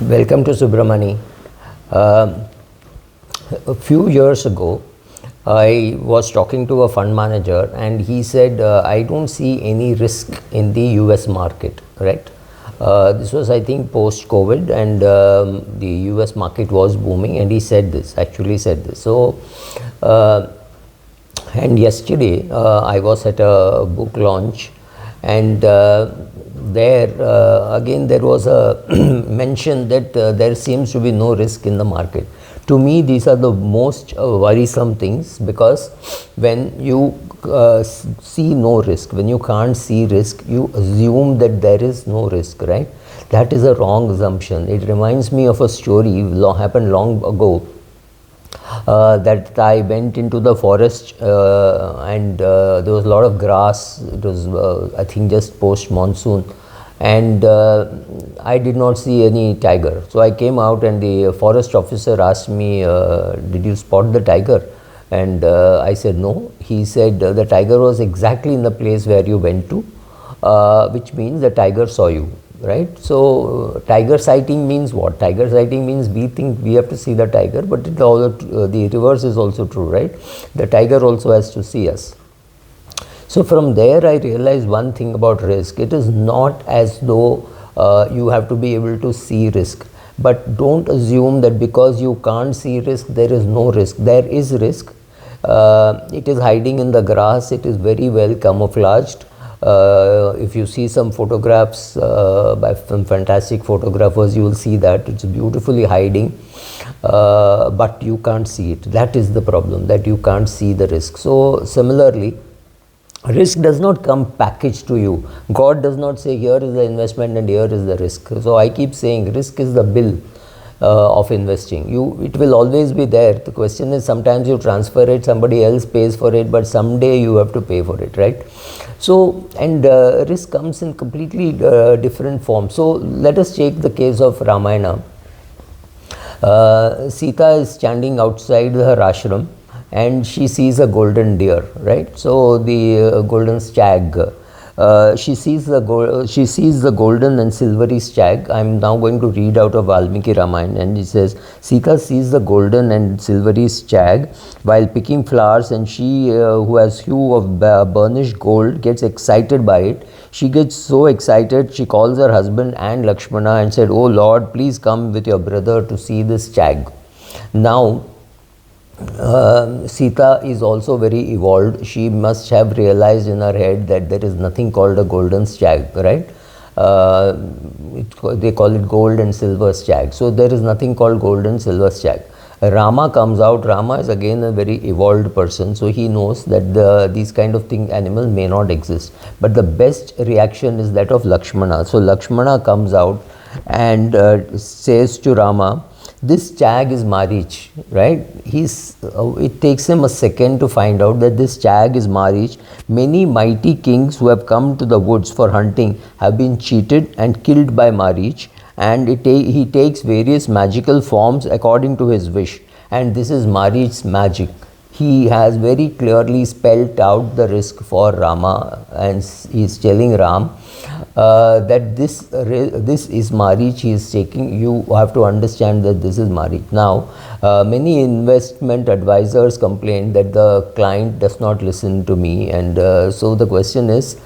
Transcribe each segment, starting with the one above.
Welcome to Subramani. Uh, a few years ago, I was talking to a fund manager and he said, I don't see any risk in the US market, right? This was, I think, post COVID, and the US market was booming, and he said this, actually said this. So, and yesterday I was at a book launch, and there again there was a mention that there seems to be no risk in the market. To me, these are the most worrisome things, because when you see no risk, when you can't see risk, you assume that there is no risk, right? That is a wrong assumption. It reminds me of a story happened long ago. That I went into the forest and there was a lot of grass. It was I think just post monsoon, and I did not see any tiger. So I came out, and the forest officer asked me, did you spot the tiger? And I said no. He said the tiger was exactly in the place where you went to, which means the tiger saw you. Right. So tiger sighting means what? Tiger sighting means we think we have to see the tiger, but the reverse is also true, right? The tiger also has to see us. So from there I realized one thing about risk. It is not as though you have to be able to see risk, but don't assume that because you can't see risk, there is no risk. There is risk. It is hiding in the grass. It is very well camouflaged. If you see some photographs by some fantastic photographers, you will see that it's beautifully hiding, but you can't see it. That is the problem, that you can't see the risk. So similarly, risk does not come packaged to you. God does not say here is the investment and here is the risk. So I keep saying risk is the bill of investing. It will always be there. The question is, sometimes you transfer it, somebody else pays for it, but someday you have to pay for it, right? So, and risk comes in completely different forms. So let us take the case of Ramayana. Sita is standing outside her ashram, and she sees a golden deer, right? So the golden stag. She sees the golden and silvery stag. I am now going to read out of Valmiki Ramayana, and it says, Sita sees the golden and silvery stag while picking flowers, and she who has hue of burnished gold gets excited by it. She gets so excited, she calls her husband and Lakshmana and said, "Oh Lord, please come with your brother to see this stag." Now Sita is also very evolved. She must have realized in her head that there is nothing called a golden stag, right? They call it gold and silver stag. So there is nothing called gold and silver stag. Rama comes out. Rama is again a very evolved person, so he knows that these kind of animals may not exist. But the best reaction is that of Lakshmana. So Lakshmana comes out and says to Rama, this stag is Marich, right? It takes him a second to find out that this stag is Marich. Many mighty kings who have come to the woods for hunting have been cheated and killed by Marich, and he takes various magical forms according to his wish. And this is Marich's magic. He has very clearly spelled out the risk for Rama, and he is telling Ram that this is Marich he is taking. You have to understand that this is Marich. Now, many investment advisors complain that the client does not listen to me, and so the question is,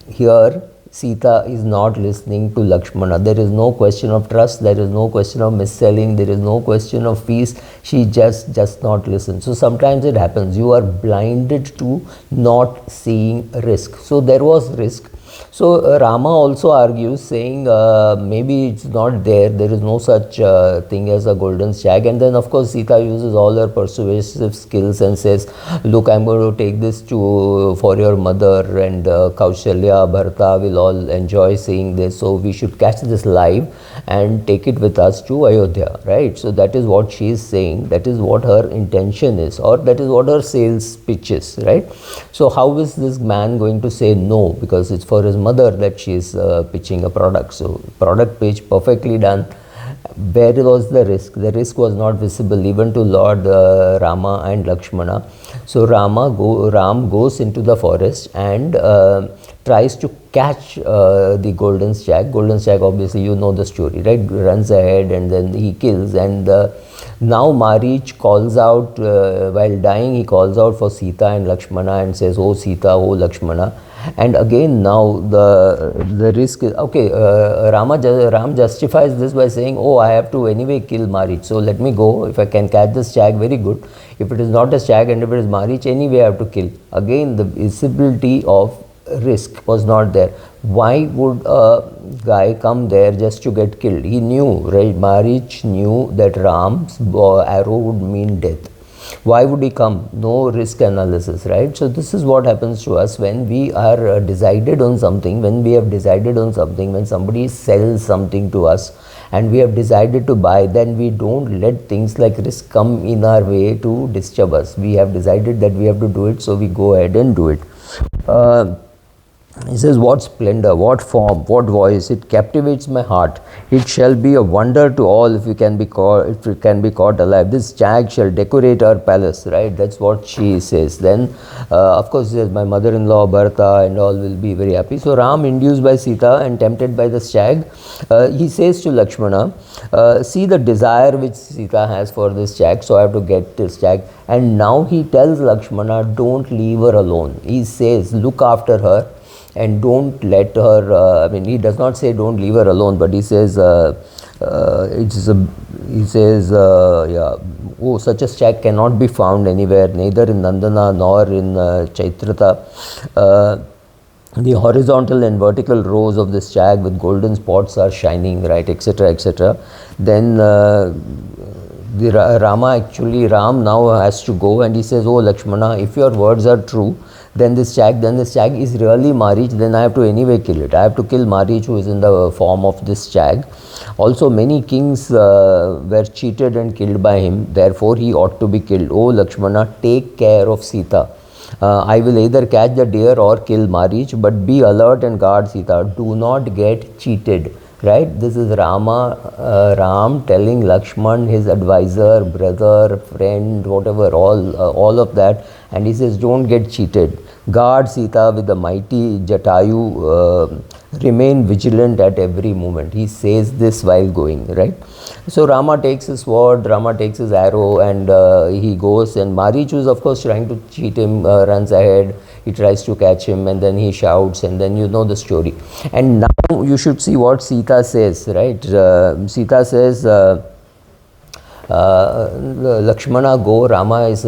here Sita is not listening to Lakshmana. There is no question of trust, there is no question of mis-selling, there is no question of fees. She just does not listen. So sometimes it happens, you are blinded to not seeing risk. So there was risk. So Rama also argues, saying maybe it's not there is no such thing as a golden stag. And then of course Sita uses all her persuasive skills and says, look, I'm going to take this for your mother, and Kaushalya, Bharata will all enjoy seeing this, so we should catch this live and take it with us to Ayodhya, right? So that is what she is saying, that is what her intention is, or that is what her sales pitch is, right? So how is this man going to say no, because it's for his mother that she is pitching a product? So product pitch perfectly done. Where was the risk? The risk was not visible even to Lord Rama and Lakshmana. So Ram goes into the forest and tries to catch the golden stag. Golden stag, obviously you know the story, right? Runs ahead and then he kills, and now Marich calls out, while dying he calls out for Sita and Lakshmana and says, oh Sita, oh Lakshmana. And again now the risk is, okay, Ram justifies this by saying, oh, I have to anyway kill Marich, so let me go. If I can catch the stag, very good. If it is not a stag and if it is Marich, anyway I have to kill. Again, the visibility of risk was not there. Why would a guy come there just to get killed? He knew, right? Marich knew that Ram's arrow would mean death. Why would he come? No risk analysis, right? So this is what happens to us when we are decided on something, when we have decided on something, when somebody sells something to us and we have decided to buy, then we don't let things like risk come in our way to disturb us. We have decided that we have to do it, so we go ahead and do it. He says, what splendor, what form, what voice, it captivates my heart. It shall be a wonder to all if it can be caught alive. This stag shall decorate our palace, right? That's what she says. Then, of course, says, my mother-in-law, Bharata and all will be very happy. So Ram, induced by Sita and tempted by the stag, he says to Lakshmana, see the desire which Sita has for this stag, so I have to get this stag. And now he tells Lakshmana, don't leave her alone. He says, look after her and don't let her, I mean, he does not say don't leave her alone, but he says, oh, such a stag cannot be found anywhere, neither in Nandana nor in Chaitrata. The horizontal and vertical rows of the stag with golden spots are shining, right, etc., etc. Then Ram now has to go, and he says, oh Lakshmana, if your words are true, then the stag is really Marich, then I have to anyway kill it. I have to kill Marich, who is in the form of this stag. Also, many kings were cheated and killed by him, therefore he ought to be killed. Oh Lakshmana, take care of Sita. I will either catch the deer or kill Marich, but be alert and guard Sita. Do not get cheated. Right? This is Ram telling Lakshman, his advisor, brother, friend, whatever, all of that, and he says, don't get cheated. Guard Sita with the mighty Jatayu, remain vigilant at every moment. He says this while going, right? So Rama takes his sword, Rama takes his arrow, and he goes, and Marich, who is of course trying to cheat him, runs ahead. He tries to catch him, and then he shouts, and then you know the story. And now you should see what Sita says, right? Sita says, Lakshmana, go, Ram is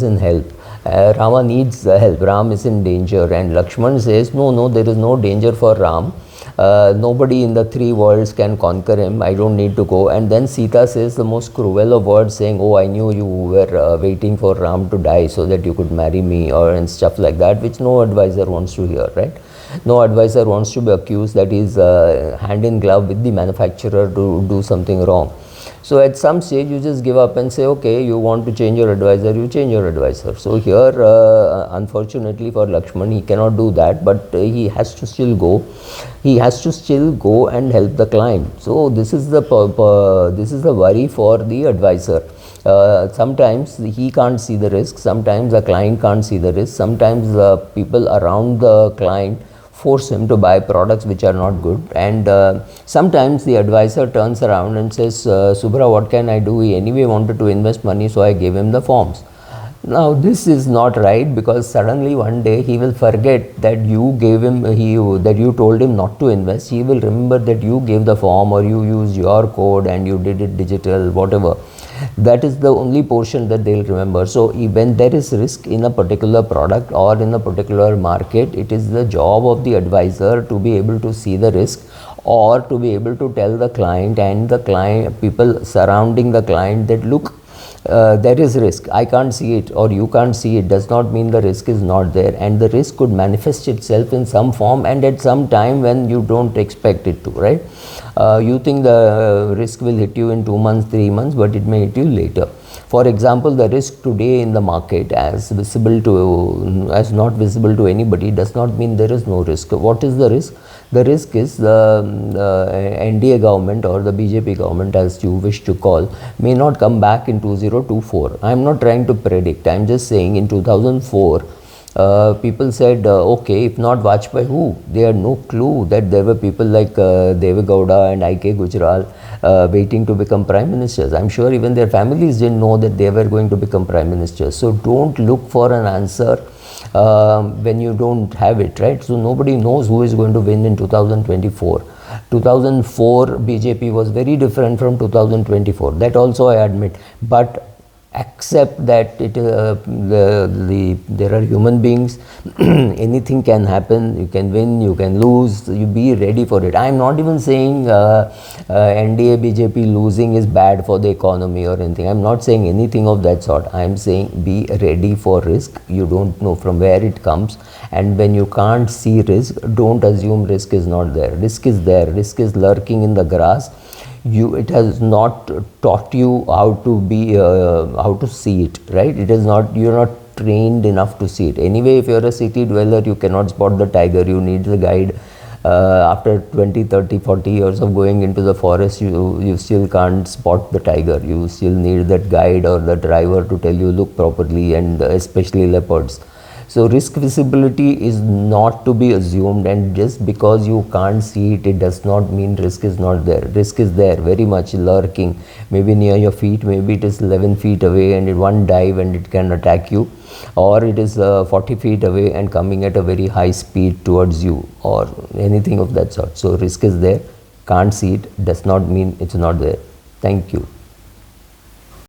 in help. Rama needs help, Ram is in danger, and Lakshman says, no, there is no danger for Ram. Nobody in the three worlds can conquer him, I don't need to go. And then Sita says the most cruel of words, saying, oh, I knew you were waiting for Ram to die so that you could marry me, or and stuff like that, which no advisor wants to hear, right? No advisor wants to be accused that he is hand in glove with the manufacturer to do something wrong. So at some stage you just give up and say, okay, you want to change your advisor, you change your advisor. So here, unfortunately for Lakshman, he cannot do that, but he has to still go. He has to still go and help the client. So this is the worry for the advisor. Sometimes he can't see the risk, sometimes the client can't see the risk, sometimes the people around the client force him to buy products which are not good, and sometimes the advisor turns around and says, Subhra, what can I do? He anyway wanted to invest money, so I gave him the forms. Now this is not right, because suddenly one day he will forget that you gave him, that you told him not to invest. He will remember that you gave the form, or you used your code and you did it digital, whatever. That is the only portion that they will remember. So when there is risk in a particular product or in a particular market, it is the job of the advisor to be able to see the risk, or to be able to tell the client and the client, people surrounding the client, that look, there is risk, I can't see it, or you can't see it, does not mean the risk is not there, and the risk could manifest itself in some form and at some time when you don't expect it to, right? You think the risk will hit you in 2 months, 3 months, but it may hit you later. For example, the risk today in the market as not visible to anybody does not mean there is no risk. What is the risk? The risk is the NDA government, or the BJP government as you wish to call, may not come back in 2024. I am not trying to predict, I am just saying in 2004 people said, okay, if not Vajpayee, who? They had no clue that there were people like Deve Gowda and I.K. Gujral waiting to become prime ministers. I'm sure even their families didn't know that they were going to become prime ministers. So don't look for an answer when you don't have it, right? So nobody knows who is going to win in 2024. 2004 BJP was very different from 2024. That also I admit. But accept that there are human beings. Anything can happen. You can win, you can lose. You be ready for it. I am not even saying NDA BJP losing is bad for the economy or anything. I am not saying anything of that sort. I am saying be ready for risk. You don't know from where it comes, and when you can't see risk, don't assume risk is not there. Risk is there. Risk is lurking in the grass. It has not taught you how to see it, right? It is not, you're not trained enough to see it. Anyway, if you're a city dweller, you cannot spot the tiger. You need the guide. After 20, 30, 40 years of going into the forest, you still can't spot the tiger. You still need that guide or the driver to tell you look properly, and especially leopards. So risk visibility is not to be assumed, and just because you can't see it, it does not mean risk is not there. Risk is there, very much lurking, maybe near your feet, maybe it is 11 feet away and in one dive and it can attack you, or it is 40 feet away and coming at a very high speed towards you, or anything of that sort. So risk is there, can't see it, does not mean it's not there. Thank you.